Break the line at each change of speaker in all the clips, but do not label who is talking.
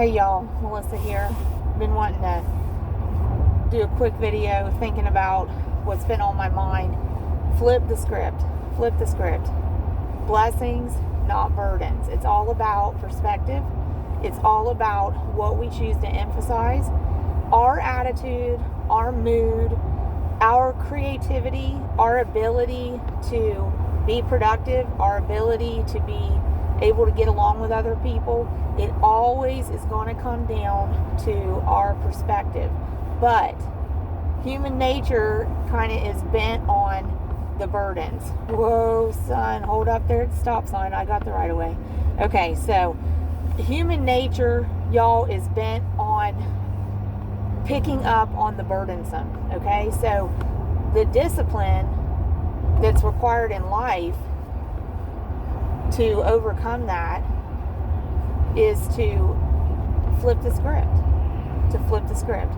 Hey y'all, Melissa here. Been wanting to do a quick video thinking about what's been on my mind. Flip the script. Flip the script. Blessings, not burdens. It's all about perspective. It's all about what we choose to emphasize. Our attitude, our mood, our creativity, our ability to be productive, our ability to be able to get along with other people, it always is going to come down to our perspective. But human nature kind of is bent on the burdens. Whoa, son, hold up there at the stop sign. I got the right of way. Okay, so human nature, y'all, is bent on picking up on the burdensome. Okay, so the discipline that's required in life to overcome that is to flip the script. To flip the script.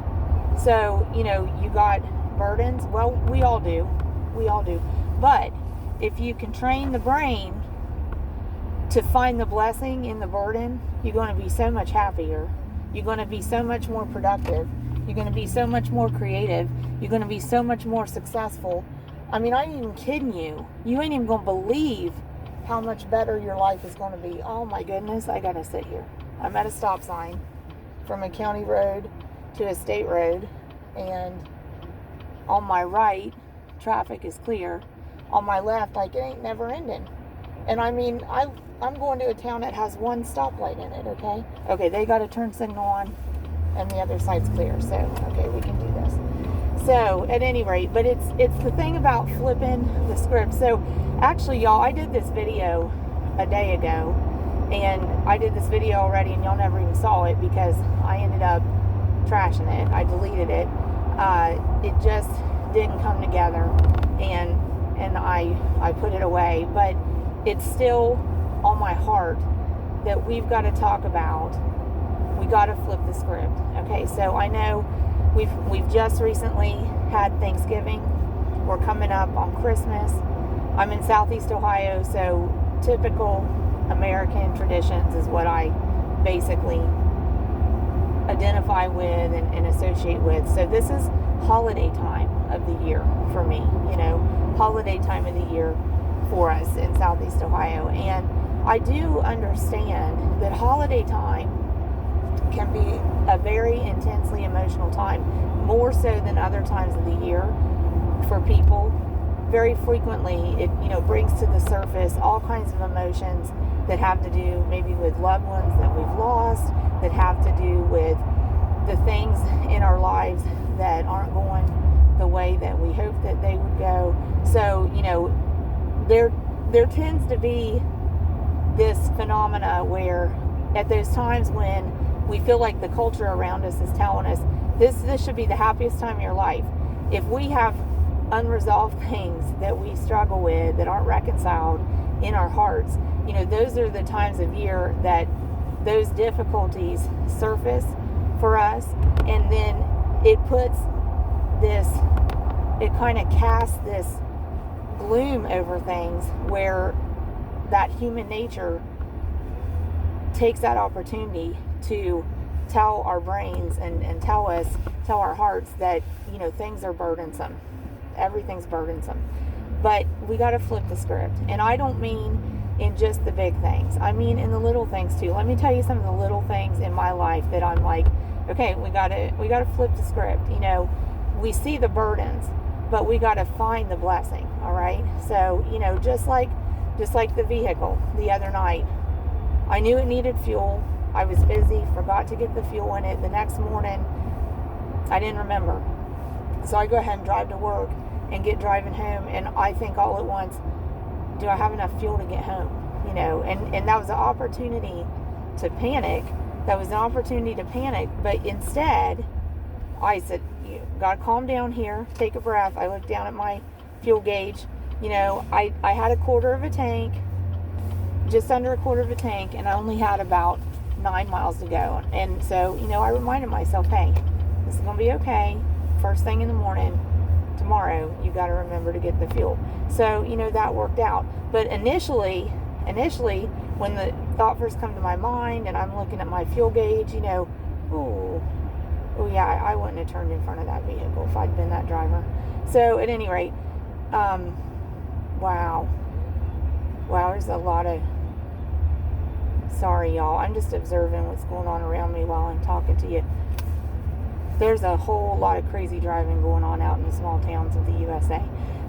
So, you got burdens. Well, we all do. We all do. But if you can train the brain to find the blessing in the burden, you're going to be so much happier. You're going to be so much more productive. You're going to be so much more creative. You're going to be so much more successful. I mean, I ain't even kidding you. You ain't even going to believe how much better your life is going to be. Oh my goodness, I gotta sit here. I'm at a stop sign from a county road to a state road, and on my right, traffic is clear. On my left, it ain't never ending. And I mean, I'm going to a town that has one stoplight in it, okay? Okay, they got a turn signal on, and the other side's clear, so, okay, we can do this. So, at any rate, but it's the thing about flipping the script. So, actually, y'all, I did this video a day ago, and I did this video already, and y'all never even saw it because I ended up trashing it. I deleted it. It just didn't come together, and I put it away. But it's still on my heart that we've got to talk about. We got to flip the script. Okay, so I know we've just recently had Thanksgiving. We're coming up on Christmas. I'm in Southeast Ohio, so typical American traditions is what I basically identify with and associate with. So this is holiday time of the year for me, holiday time of the year for us in Southeast Ohio. And I do understand that holiday time can be a very intensely emotional time, more so than other times of the year for people. Very frequently, it brings to the surface all kinds of emotions that have to do maybe with loved ones that we've lost, that have to do with the things in our lives that aren't going the way that we hope that they would go. So, there tends to be this phenomena where at those times when we feel like the culture around us is telling us this should be the happiest time of your life. If we have unresolved things that we struggle with that aren't reconciled in our hearts, those are the times of year that those difficulties surface for us, and then it kind of casts this gloom over things where that human nature takes that opportunity to tell our brains and tell our hearts that things are burdensome. Everything's burdensome. But we got to flip the script. And I don't mean in just the big things. I mean in the little things too. Let me tell you some of the little things in my life that I'm like, okay, we got to flip the script. We see the burdens, but we got to find the blessing, all right? So, just like the vehicle the other night. I knew it needed fuel. I was busy, forgot to get the fuel in it. The next morning, I didn't remember. So I go ahead and drive to work and get driving home, and I think all at once, do I have enough fuel to get home? And that was an opportunity to panic. That was an opportunity to panic, but instead, I said, you gotta calm down here, take a breath. I looked down at my fuel gauge. I had a quarter of a tank, just under a quarter of a tank, and I only had about 9 miles to go. And so, I reminded myself, hey, this is gonna be okay. First thing in the morning, tomorrow, you got to remember to get the fuel. So, that worked out. But initially, when thought first come to my mind, and I'm looking at my fuel gauge, oh yeah, I wouldn't have turned in front of that vehicle if I'd been that driver. So at any rate, wow, there's a lot of, sorry y'all, I'm just observing what's going on around me while I'm talking to you. There's a whole lot of crazy driving going on out in the small towns of the USA.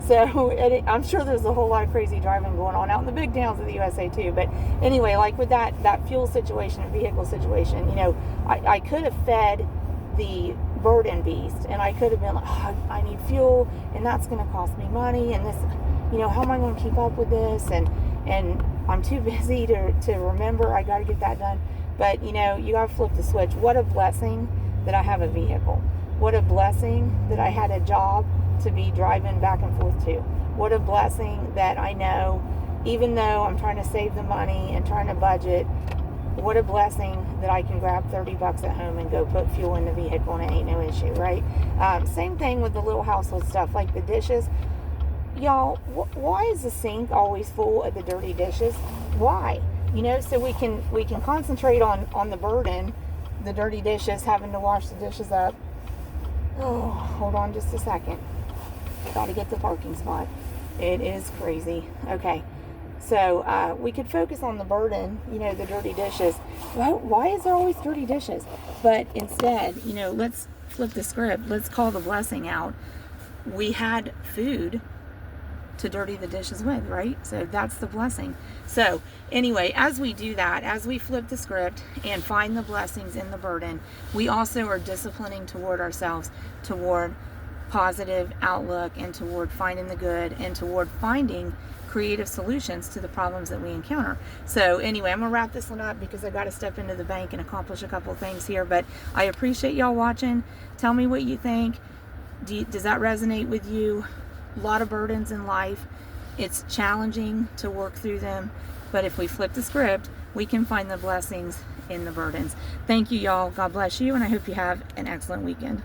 So I'm sure there's a whole lot of crazy driving going on out in the big towns of the USA too. But anyway, like with that fuel situation, vehicle situation, I could have fed the burden beast, and I could have been like, I need fuel, and that's going to cost me money, and this, how am I going to keep up with this? And I'm too busy to remember I got to get that done. But you got to flip the switch. What a blessing that I have a vehicle. What a blessing that I had a job to be driving back and forth to. What a blessing that I know, even though I'm trying to save the money and trying to budget, what a blessing that I can grab $30 at home and go put fuel in the vehicle, and it ain't no issue, right? Same thing with the little household stuff, like the dishes. Y'all, why is the sink always full of the dirty dishes? Why? So we can concentrate on the burden, the dirty dishes, having to wash the dishes up. Oh, hold on just a second. Got to get the parking spot. It is crazy. Okay. So we could focus on the burden, the dirty dishes. Why is there always dirty dishes? But instead, let's flip the script. Let's call the blessing out. We had food to dirty the dishes with, right? So that's the blessing. So anyway, as we do that, as we flip the script and find the blessings in the burden, we also are disciplining toward ourselves, toward positive outlook, and toward finding the good, and toward finding creative solutions to the problems that we encounter. So anyway, I'm gonna wrap this one up because I got to step into the bank and accomplish a couple things here. But I appreciate y'all watching. Tell me what you think. Does that resonate with you? A lot of burdens in life. It's challenging to work through them, but if we flip the script, we can find the blessings in the burdens. Thank you, y'all. God bless you, and I hope you have an excellent weekend.